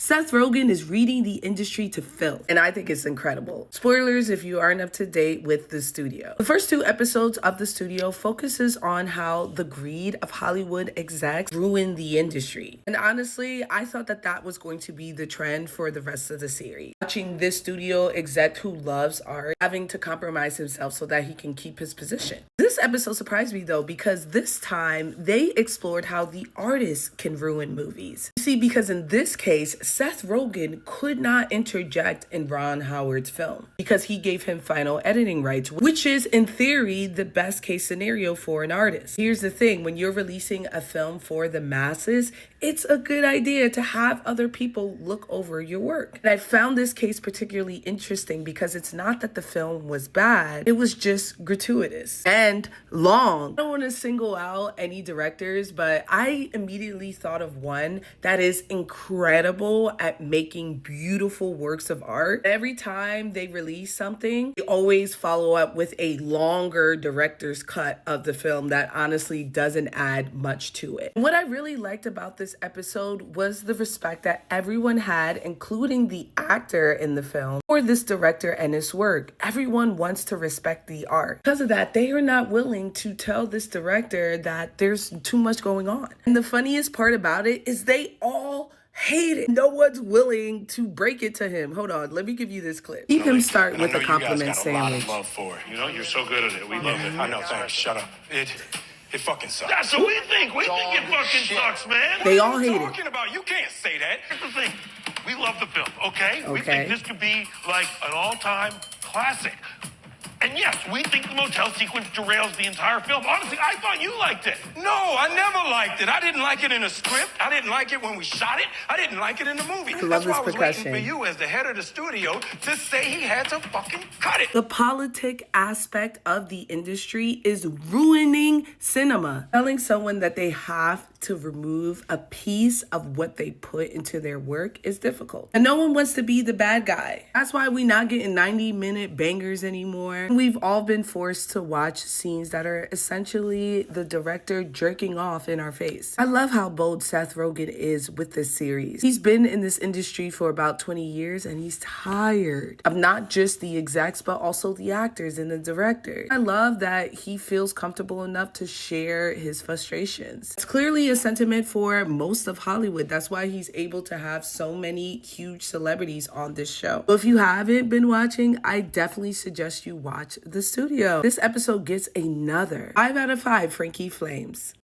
Seth Rogen is reading the industry to filth, and I think it's incredible. Spoilers if you aren't up to date with the studio. The first 2 episodes of the studio focuses on how the greed of Hollywood execs ruined the industry. And honestly, I thought that that was going to be the trend for the rest of the series. Watching this studio exec who loves art having to compromise himself so that he can keep his position. This episode surprised me though, because this time they explored how the artists can ruin movies. You see, because in this case, Seth Rogen could not interject in Ron Howard's film because he gave him final editing rights, which is in theory the best case scenario for an artist. Here's the thing, when you're releasing a film for the masses, it's a good idea to have other people look over your work. And I found this case particularly interesting because it's not that the film was bad, it was just gratuitous and long. I don't want to single out any directors, but I immediately thought of one that is incredible at making beautiful works of art. Every time they release something, they always follow up with a longer director's cut of the film that honestly doesn't add much to it. What I really liked about this episode was the respect that everyone had, including the actor in the film, for this director and his work. Everyone wants to respect the art. Because of that, they are not willing to tell this director that there's too much going on. And the funniest part about it is they all hate it. No one's willing to break it to him. Hold on, let me give you this clip. Keep him start with a compliment sandwich. Love for it. You know, you're so good at it. We love it. I know, thanks. Shut up. It fucking sucks. That's what we think. We think it fucking sucks, man. They all hate it. What are you talking about? You can't say that. Here's the thing. We love the film, okay? We think this could be like an all-time classic. And yes, we think the motel sequence derails the entire film. Honestly, I thought you liked it. No, I never liked it. I didn't like it in a script. I didn't like it when we shot it. I didn't like it in the movie. Love That's why this I was percussion. waiting for you as the head of the studio to say he had to fucking cut it. The politic aspect of the industry is ruining cinema. Telling someone that they have to remove a piece of what they put into their work is difficult. And no one wants to be the bad guy. That's why we're not getting 90-minute bangers anymore. We've all been forced to watch scenes that are essentially the director jerking off in our face. I love how bold Seth Rogen is with this series. He's been in this industry for about 20 years and he's tired of not just the execs, but also the actors and the director. I love that he feels comfortable enough to share his frustrations. It's clearly a sentiment for most of Hollywood. That's why he's able to have so many huge celebrities on this show. But if you haven't been watching, I definitely suggest you watch The Studio. This episode gets another 5 out of 5 Frankie Flames.